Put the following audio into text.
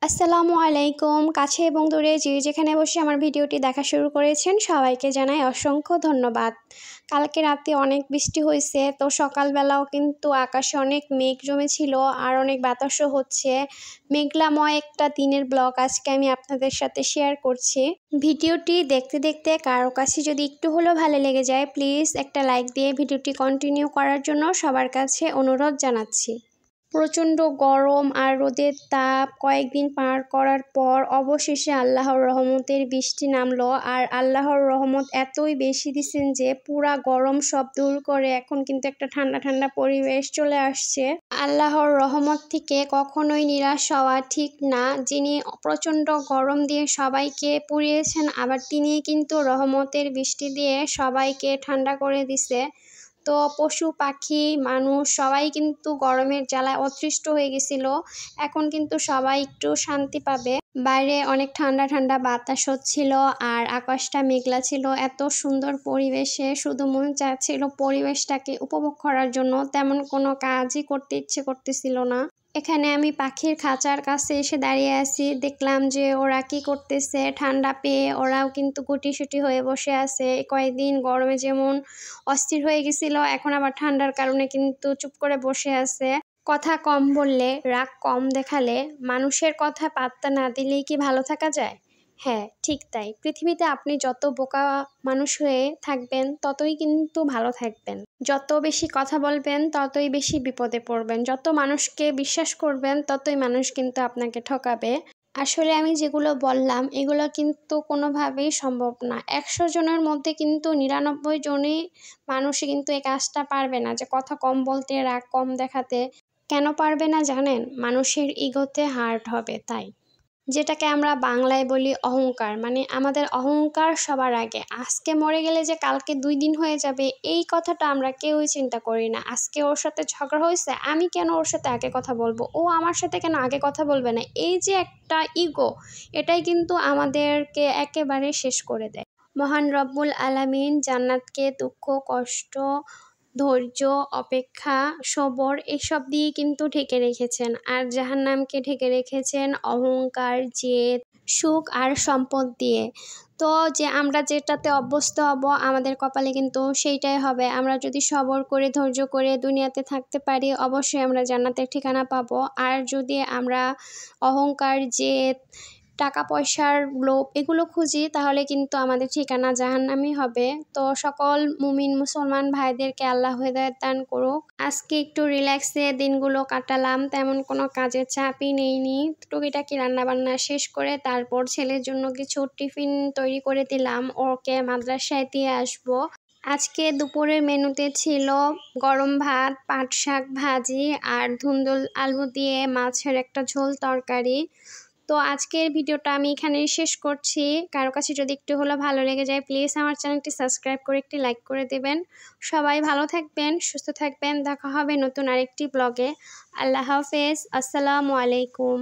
আসসালামু আলাইকুম। কাছে এবং দূরে যে যেখানে বসে আমার ভিডিওটি দেখা শুরু করেছেন সবাইকে জানাই অসংখ্য ধন্যবাদ। কালকে রাতে অনেক বৃষ্টি হয়েছে, তো সকালবেলাও কিন্তু আকাশে অনেক মেঘ জমেছিল আর অনেক বাতাসও হচ্ছে। মেঘলাময় একটা দিনের ব্লগ আজকে আমি আপনাদের সাথে শেয়ার করছি। ভিডিওটি দেখতে দেখতে কারো কাছে যদি একটু হলেও ভালো লেগে যায়, প্লিজ একটা লাইক দিয়ে ভিডিওটি কন্টিনিউ করার জন্য সবার কাছে অনুরোধ জানাচ্ছি। প্রচণ্ড গরম আর রোদের তাপ কয়েকদিন পার করার পর অবশেষে আল্লাহর রহমতের বৃষ্টি নামলো। আর আল্লাহর রহমত এতই বেশি দিচ্ছেন যে পুরা গরম সব দূর করে এখন কিন্তু একটা ঠান্ডা ঠান্ডা পরিবেশ চলে আসছে। আল্লাহর রহমত থেকে কখনোই নিরাশ হওয়া ঠিক না। যিনি প্রচণ্ড গরম দিয়ে সবাইকে পুড়িয়েছেন, আবার তিনি কিন্তু রহমতের বৃষ্টি দিয়ে সবাইকে ঠান্ডা করে দিছে। তো পশু পাখি মানুষ সবাই কিন্তু গরমের জ্বালায় অতৃষ্ট হয়ে গেছিল। এখন কিন্তু সবাই একটু শান্তি পাবে। বাইরে অনেক ঠান্ডা ঠান্ডা বাতাস হচ্ছিল আর আকাশটা মেঘলা ছিল। এত সুন্দর পরিবেশে শুধু মন চাচ্ছিল পরিবেশটাকে উপভোগ করার জন্য, তেমন কোনো কাজই করতে ইচ্ছে করতেছিল না। এখানে আমি পাখির খাঁচার কাছে এসে দাঁড়িয়ে আছি, দেখলাম যে ওরা কি করতেছে। ঠান্ডা পেয়ে ওরাও কিন্তু গুটিসুটি হয়ে বসে আছে। কয়েকদিন গরমে যেমন অস্থির হয়ে গেছিল, এখন আবার ঠান্ডার কারণে কিন্তু চুপ করে বসে আছে। কথা কম বললে, রাগ কম দেখালে, মানুষের কথা পাত্তা না দিলেই কি ভালো থাকা যায়? হ্যাঁ, ঠিক তাই। পৃথিবীতে আপনি যত বোকা মানুষ হয়ে থাকবেন ততই কিন্তু ভালো থাকবেন। যত বেশি কথা বলবেন ততই বেশি বিপদে পড়বেন। যত মানুষকে বিশ্বাস করবেন ততই মানুষ কিন্তু আপনাকে ঠকাবে। আসলে আমি যেগুলো বললাম এগুলো কিন্তু কোনোভাবেই সম্ভব না। 100 জনের মধ্যে কিন্তু 99 জনই মানুষই কিন্তু এই কাজটা পারবে না, যে কথা কম বলতে, রাগ কম দেখাতে। কেন পারবে না জানেন? মানুষের ইগোতে হার্ট হবে তাই। যেটাকে আমরা বাংলায় বলি অহংকার। মানে আমাদের অহংকার সবার আগে। আজকে মরে গেলে যে কালকে 2 দিন হয়ে যাবে, এই কথাটা আমরা কেউই চিন্তা করি না। আজকে ওর সাথে ঝগড়া হয়েছে, আমি কেন ওর সাথে আগে কথা বলবো, ও আমার সাথে কেন আগে কথা বলবে না। এই যে একটা ইগো, এটাই কিন্তু আমাদেরকে একেবারে শেষ করে দেয়। মহান রব্বুল আলামিন জান্নাতকে দুঃখ, কষ্ট, ধৈর্য, অপেক্ষা, সবর এসব দিয়ে কিন্তু ঢেকে রেখেছেন। আর জাহান্নামকে ঢেকে রেখেছেন অহংকার, জেদ, সুখ আর সম্পদ দিয়ে। তো যে আমরা যেটাতে অভ্যস্ত হব আমাদের কপালে কিন্তু সেইটাই হবে। আমরা যদি সবর করে ধৈর্য করে দুনিয়াতে থাকতে পারি, অবশ্যই আমরা জান্নাতের ঠিকানা পাবো। আর যদি আমরা অহংকার, জেদ, টাকা পয়সার লোভ এগুলো খুঁজি, তাহলে কিন্তু আমাদের ঠিকানা জাহান্নামই হবে। তো সকল মুমিন মুসলমান ভাইদেরকে আল্লাহ হেদায়েত দান করুক। আজকে একটু রিল্যাক্সে দিনগুলো কাটালাম, তেমন কোনো কাজের চাপই নেইনি। টুকিটাকি রান্নাবান্না শেষ করে তারপর ছেলের জন্য কিছু টিফিন তৈরি করে দিলাম, ওকে মাদ্রাসায় দিয়ে আসবো। আজকে দুপুরের মেনুতে ছিল গরম ভাত, পাট শাক ভাজি আর ধুন্দুল আলু দিয়ে মাছের একটা ঝোল তরকারি। তো আজকের ভিডিওটা আমি এখানেই শেষ করছি। কারো কাছে যদি একটু হলেও ভালো লেগে যায়, প্লিজ আমার চ্যানেলটি সাবস্ক্রাইব করে একটি লাইক করে দেবেন। সবাই ভালো থাকবেন, সুস্থ থাকবেন। দেখা হবে নতুন আরেকটি ব্লগে। আল্লাহ হাফেজ। আসসালামু আলাইকুম।